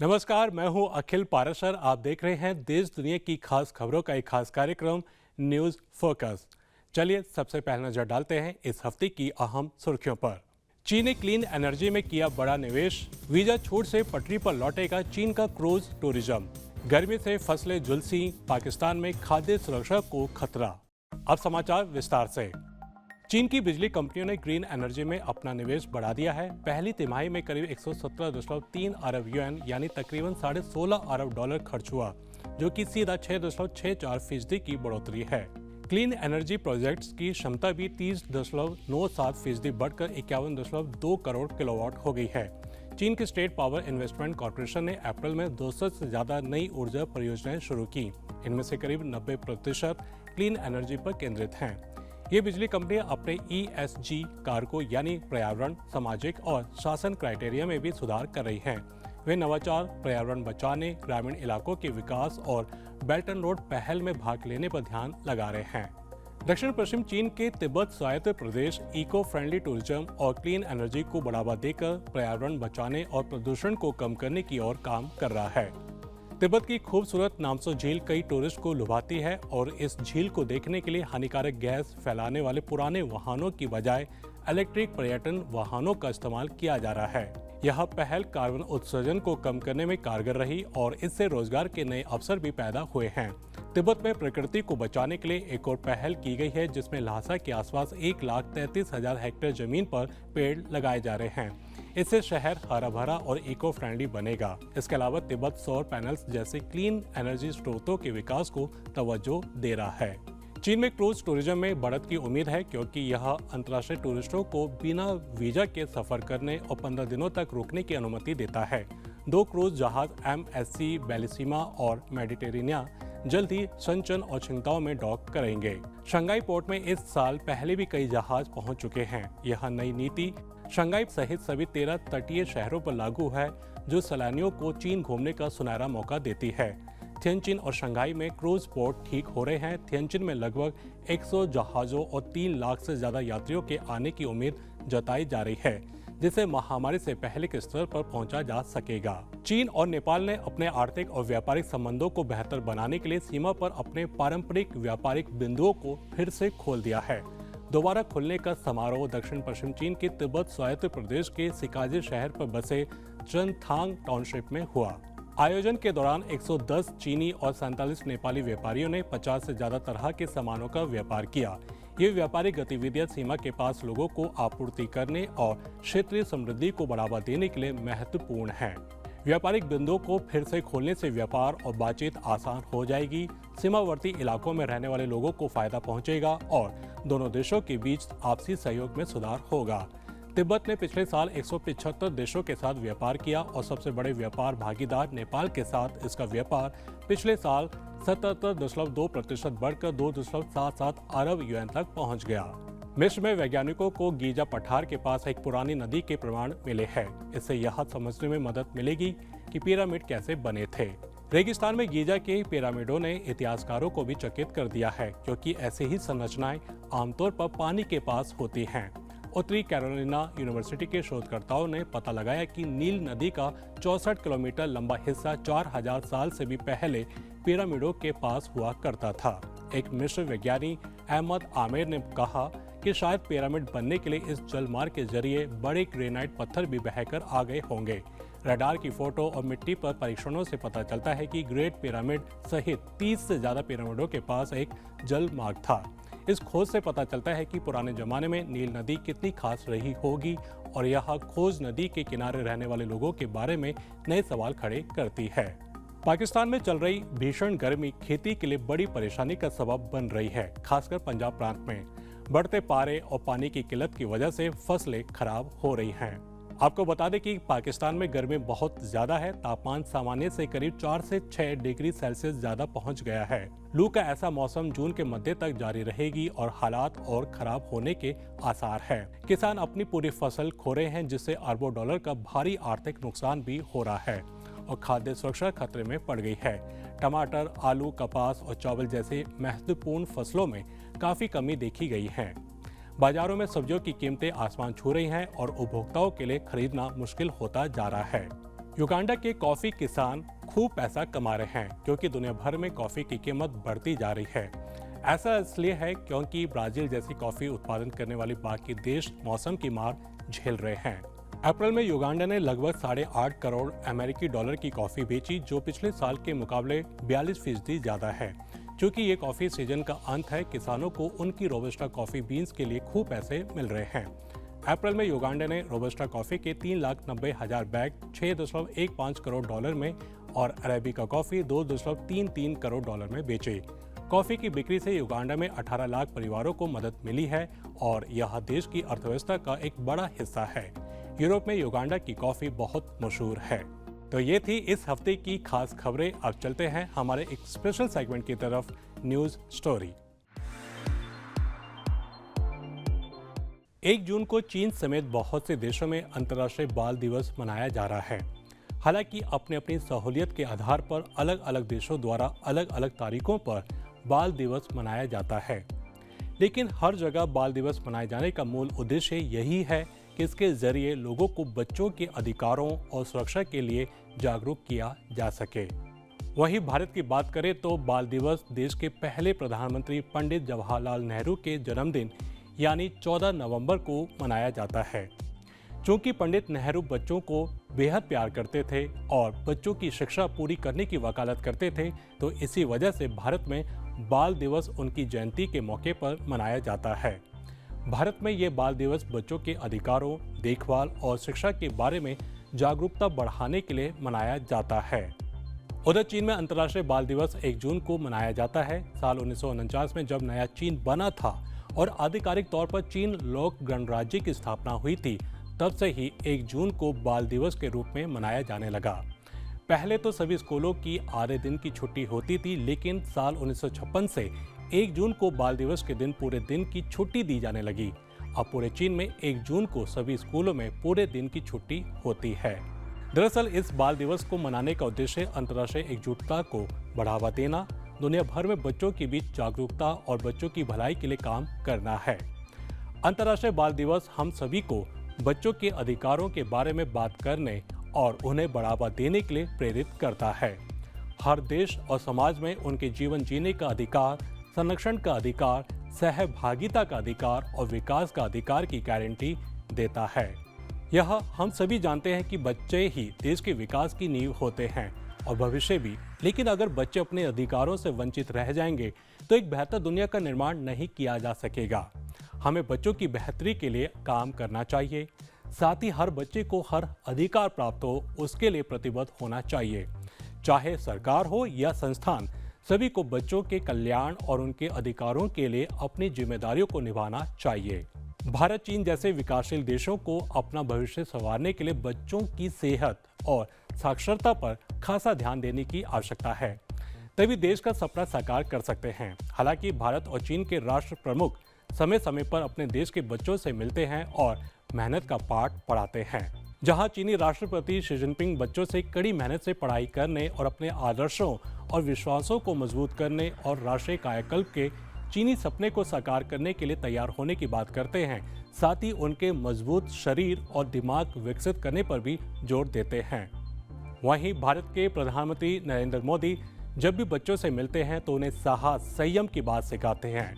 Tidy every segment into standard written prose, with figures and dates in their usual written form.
नमस्कार, मैं हूं अखिल पाराशर। आप देख रहे हैं देश दुनिया की खास खबरों का एक खास कार्यक्रम न्यूज फोकस। चलिए सबसे पहले नजर डालते हैं इस हफ्ते की अहम सुर्खियों पर। चीन ने क्लीन एनर्जी में किया बड़ा निवेश, वीजा छूट से पटरी पर लौटेगा चीन का क्रूज टूरिज्म। गर्मी से फसलें झुलसी, पाकिस्तान में खाद्य सुरक्षा को खतरा। अब समाचार विस्तार से। चीन की बिजली कंपनियों ने ग्रीन एनर्जी में अपना निवेश बढ़ा दिया है। पहली तिमाही में करीब 117.3 अरब युएन यानी तकरीबन $16.5 अरब खर्च हुआ, जो कि सीधा 6.64% की बढ़ोतरी है। क्लीन एनर्जी प्रोजेक्ट्स की क्षमता भी 30.97% बढ़कर 51.2 करोड़ किलोवाट हो गई है। चीन की स्टेट पावर इन्वेस्टमेंट कॉर्पोरेशन ने अप्रैल में 200 से ज्यादा नई ऊर्जा परियोजनाएं शुरू की। इनमें से करीब 90% क्लीन एनर्जी पर केंद्रित हैं। ये बिजली कंपनियां अपने ESG कारकों यानी पर्यावरण, सामाजिक और शासन क्राइटेरिया में भी सुधार कर रही हैं। वे नवाचार, पर्यावरण बचाने, ग्रामीण इलाकों के विकास और बेल्ट एंड रोड पहल में भाग लेने पर ध्यान लगा रहे हैं। दक्षिण पश्चिम चीन के तिब्बत स्वायत्त प्रदेश इको फ्रेंडली टूरिज्म और क्लीन एनर्जी को बढ़ावा देकर पर्यावरण बचाने और प्रदूषण को कम करने की ओर काम कर रहा है। तिब्बत की खूबसूरत नामसो झील कई टूरिस्ट को लुभाती है और इस झील को देखने के लिए हानिकारक गैस फैलाने वाले पुराने वाहनों की बजाय इलेक्ट्रिक पर्यटन वाहनों का इस्तेमाल किया जा रहा है। यह पहल कार्बन उत्सर्जन को कम करने में कारगर रही और इससे रोजगार के नए अवसर भी पैदा हुए हैं। तिब्बत में प्रकृति को बचाने के लिए एक और पहल की गई है, जिसमें ल्हासा के आसपास 1,33,000 हेक्टेयर जमीन पर पेड़ लगाए जा रहे हैं। इससे शहर हरा भरा और इको फ्रेंडली बनेगा। इसके अलावा तिब्बत सौर पैनल्स जैसे क्लीन एनर्जी स्रोतों के विकास को तवज्जो दे रहा है। चीन में क्रूज टूरिज्म में बढ़त की उम्मीद है, क्योंकि यह अंतर्राष्ट्रीय टूरिस्टों को बिना वीजा के सफर करने और 15 दिनों तक रुकने की अनुमति देता है। 2 क्रूज जहाज MSC बेलिसीमा और मेडिटेरेनिया जल्द ही शनचन और छिंगताओ में डॉक करेंगे। शंघाई पोर्ट में इस साल पहले भी कई जहाज पहुंच चुके हैं। यह नई नीति शंघाई सहित सभी 13 तटीय शहरों पर लागू है, जो सैलानियों को चीन घूमने का सुनहरा मौका देती है। थिएनचिन और शंघाई में क्रूज पोर्ट ठीक हो रहे हैं। थिएनचिन में लगभग 100 जहाजों और 3 लाख से ज्यादा यात्रियों के आने की उम्मीद जताई जा रही है, जिसे महामारी से पहले के स्तर पर पहुंचा जा सकेगा। चीन और नेपाल ने अपने आर्थिक और व्यापारिक संबंधों को बेहतर बनाने के लिए सीमा पर अपने पारंपरिक व्यापारिक बिंदुओं को फिर से खोल दिया है। दोबारा खुलने का समारोह दक्षिण पश्चिम चीन के तिब्बत स्वायत्त प्रदेश के सिकाजे शहर पर बसे चनथांग टाउनशिप में हुआ। आयोजन के दौरान 110 चीनी और 47 नेपाली व्यापारियों ने 50 से ज्यादा तरह के सामानों का व्यापार किया। ये व्यापारिक गतिविधियां सीमा के पास लोगों को आपूर्ति करने और क्षेत्रीय समृद्धि को बढ़ावा देने के लिए महत्वपूर्ण है। व्यापारिक बिंदुओं को फिर से खोलने से व्यापार और बातचीत आसान हो जाएगी। सीमावर्ती इलाकों में रहने वाले लोगों को फायदा पहुंचेगा और दोनों देशों के बीच आपसी सहयोग में सुधार होगा। तिब्बत ने पिछले साल 175 देशों के साथ व्यापार किया और सबसे बड़े व्यापार भागीदार नेपाल के साथ इसका व्यापार पिछले साल 77.2% बढ़कर 2.77 अरब युएन तक पहुंच गया। मिस्र में वैज्ञानिकों को गीजा पठार के पास एक पुरानी नदी के प्रमाण मिले हैं। इससे यह समझने में मदद मिलेगी कि पिरामिड कैसे बने थे। रेगिस्तान में गीजा के पिरामिडों ने इतिहासकारों को भी चकित कर दिया है, क्योंकि ऐसी ही संरचनाएं आमतौर पर पानी के पास होती हैं। उत्तरी कैरोलिना यूनिवर्सिटी के शोधकर्ताओं ने पता लगाया कि नील नदी का 64 किलोमीटर लंबा हिस्सा 4000 साल से भी पहले पिरामिडों के पास हुआ करता था। एक मिस्र विज्ञानी अहमद आमिर ने कहा कि शायद पिरामिड बनने के लिए इस जलमार्ग के जरिए बड़े ग्रेनाइट पत्थर भी बहकर आ गए होंगे। रडार की फोटो और मिट्टी पर परीक्षणों से पता चलता है कि ग्रेट पिरामिड सहित 30 से ज्यादा पिरामिडों के पास एक जल मार्ग था। इस खोज से पता चलता है कि पुराने जमाने में नील नदी कितनी खास रही होगी और यह खोज नदी के किनारे रहने वाले लोगों के बारे में नए सवाल खड़े करती है। पाकिस्तान में चल रही भीषण गर्मी खेती के लिए बड़ी परेशानी का सबब बन रही है, खासकर पंजाब प्रांत में। बढ़ते पारे और पानी की किल्लत की वजह से फसलें खराब हो रही हैं। आपको बता दें कि पाकिस्तान में गर्मी बहुत ज्यादा है। तापमान सामान्य से करीब 4 से 6 डिग्री सेल्सियस ज्यादा पहुंच गया है। लू का ऐसा मौसम जून के मध्य तक जारी रहेगी और हालात और खराब होने के आसार हैं। किसान अपनी पूरी फसल खो रहे हैं, जिससे अरबों डॉलर का भारी आर्थिक नुकसान भी हो रहा है और खाद्य सुरक्षा खतरे में पड़ गई है। टमाटर, आलू, कपास और चावल जैसे महत्वपूर्ण फसलों में काफी कमी देखी गई है। बाजारों में सब्जियों की कीमतें आसमान छू रही हैं और उपभोक्ताओं के लिए खरीदना मुश्किल होता जा रहा है। युगांडा के कॉफी किसान खूब पैसा कमा रहे हैं क्योंकि दुनिया भर में कॉफी की कीमत बढ़ती जा रही है। ऐसा इसलिए है क्योंकि ब्राजील जैसी कॉफी उत्पादन करने वाले बाकी देश मौसम की मार झेल रहे हैं। अप्रैल में युगांडा ने लगभग 8.5 करोड़ अमेरिकी डॉलर की कॉफी बेची, जो पिछले साल के मुकाबले 42% ज्यादा है। क्योंकि ये कॉफी सीजन का अंत है, किसानों को उनकी रोबस्टा कॉफी बीन्स के लिए खूब पैसे मिल रहे हैं। अप्रैल में युगांडा ने रोबस्टा कॉफी के 3,90,000 बैग 6.15 करोड़ डॉलर में और अरेबिका कॉफी 2.33 करोड़ डॉलर में बेचे। कॉफी की बिक्री से युगांडा में 18 लाख परिवारों को मदद मिली है और यह देश की अर्थव्यवस्था का एक बड़ा हिस्सा है। यूरोप में युगांडा की कॉफी बहुत मशहूर है। तो ये थी इस हफ्ते की खास खबरें। अब चलते हैं हमारे एक स्पेशल सेगमेंट की तरफ, न्यूज स्टोरी। 1 जून को चीन समेत बहुत से देशों में अंतर्राष्ट्रीय बाल दिवस मनाया जा रहा है। हालांकि अपनी अपनी सहूलियत के आधार पर अलग अलग देशों द्वारा अलग अलग तारीखों पर बाल दिवस मनाया जाता है, लेकिन हर जगह बाल दिवस मनाए जाने का मूल उद्देश्य यही है कि इसके जरिए लोगों को बच्चों के अधिकारों और सुरक्षा के लिए जागरूक किया जा सके। वहीं भारत की बात करें तो बाल दिवस देश के पहले प्रधानमंत्री पंडित जवाहरलाल नेहरू के जन्मदिन यानी 14 नवंबर को मनाया जाता है। चूंकि पंडित नेहरू बच्चों को बेहद प्यार करते थे और बच्चों की शिक्षा पूरी करने की वकालत करते थे, तो इसी वजह से भारत में बाल दिवस उनकी जयंती के मौके पर मनाया जाता है। भारत में ये बाल दिवस बच्चों के अधिकारों, देखभाल और शिक्षा के बारे में जागरूकता बढ़ाने के लिए मनाया जाता है। उधर चीन में अंतर्राष्ट्रीय बाल दिवस 1 जून को मनाया जाता है। साल 1949 में जब नया चीन बना था और आधिकारिक तौर पर चीन लोक गणराज्य की स्थापना हुई थी, तब से ही 1 जून को बाल दिवस के रूप में मनाया जाने लगा। पहले तो सभी स्कूलों की आधे दिन की छुट्टी होती थी, लेकिन साल 1956 से 1 जून को बाल दिवस के दिन पूरे दिन की छुट्टी दी जाने लगी। अब पूरे चीन में 1 जून को सभी स्कूलों में पूरे दिन की छुट्टी होती है। दरअसल इस बाल दिवस को मनाने का उद्देश्य अंतर्राष्ट्रीय एकजुटता को बढ़ावा देना, दुनिया भर में बच्चों के बीच जागरूकता और बच्चों की भलाई के लिए काम करना है। अंतर्राष्ट्रीय बाल दिवस हम सभी को बच्चों के अधिकारों के बारे में बात करने और उन्हें बढ़ावा देने के लिए प्रेरित करता है। हर देश और समाज में उनके जीवन जीने का अधिकार, संरक्षण का अधिकार, सहभागिता का अधिकार और विकास का अधिकार की गारंटी देता है। यह हम सभी जानते हैं कि बच्चे ही देश के विकास की नींव होते हैं और भविष्य भी, लेकिन अगर बच्चे अपने अधिकारों से वंचित रह जाएंगे तो एक बेहतर दुनिया का निर्माण नहीं किया जा सकेगा। हमें बच्चों की बेहतरी के लिए काम करना चाहिए। साथ ही हर बच्चे को हर अधिकार प्राप्त हो, उसके लिए प्रतिबद्ध होना चाहिए। चाहे सरकार हो या संस्थान, सभी को बच्चों के कल्याण और उनके अधिकारों के लिए अपनी जिम्मेदारियों को निभाना चाहिए। भारत, चीन जैसे विकासशील देशों को अपना भविष्य संवारने के लिए बच्चों की सेहत और साक्षरता पर खासा ध्यान देने की आवश्यकता है, तभी देश का सपना साकार कर सकते हैं। हालांकि भारत और चीन के राष्ट्र प्रमुख समय समय पर अपने देश के बच्चों से मिलते हैं और मेहनत का पाठ पढ़ाते हैं। जहां चीनी राष्ट्रपति शी जिनपिंग बच्चों से कड़ी मेहनत से पढ़ाई करने और अपने आदर्शों और विश्वासों को मजबूत करने और राष्ट्रीय कायाकल्प के चीनी सपने को साकार करने के लिए तैयार होने की बात करते हैं, साथ ही उनके मजबूत शरीर और दिमाग विकसित करने पर भी जोर देते हैं। वहीं भारत के प्रधानमंत्री नरेंद्र मोदी जब भी बच्चों से मिलते हैं तो उन्हें साहस, संयम की बात सिखाते हैं।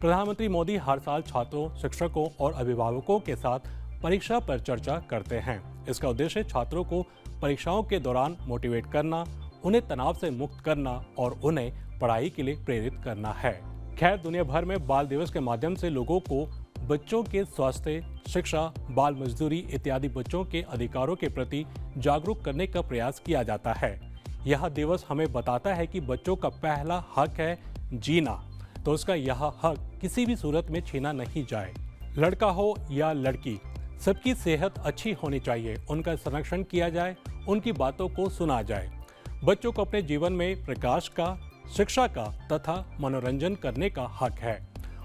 प्रधानमंत्री मोदी हर साल छात्रों, शिक्षकों और अभिभावकों के साथ परीक्षा पर चर्चा करते हैं। इसका उद्देश्य छात्रों को परीक्षाओं के दौरान मोटिवेट करना, उन्हें तनाव से मुक्त करना और उन्हें पढ़ाई के लिए प्रेरित करना है। खैर, दुनिया भर में बाल दिवस के माध्यम से लोगों को बच्चों के स्वास्थ्य, शिक्षा, बाल मजदूरी इत्यादि बच्चों के अधिकारों के प्रति जागरूक करने का प्रयास किया जाता है। यह दिवस हमें बताता है कि बच्चों का पहला हक है जीना, तो उसका यह हक किसी भी सूरत में छीना नहीं जाए। लड़का हो या लड़की, सबकी सेहत अच्छी होनी चाहिए, उनका संरक्षण किया जाए, उनकी बातों को सुना जाए। बच्चों को अपने जीवन में प्रकाश का, शिक्षा का तथा मनोरंजन करने का हक है।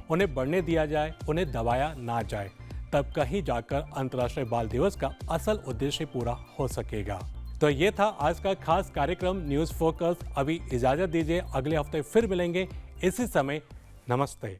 उन्हें बढ़ने दिया जाए, उन्हें दबाया ना जाए, तब कहीं जाकर अंतर्राष्ट्रीय बाल दिवस का असल उद्देश्य पूरा हो सकेगा। तो ये था आज का खास कार्यक्रम न्यूज़ फोकस। अभी इजाजत दीजिए, अगले हफ्ते फिर मिलेंगे इसी समय। नमस्ते।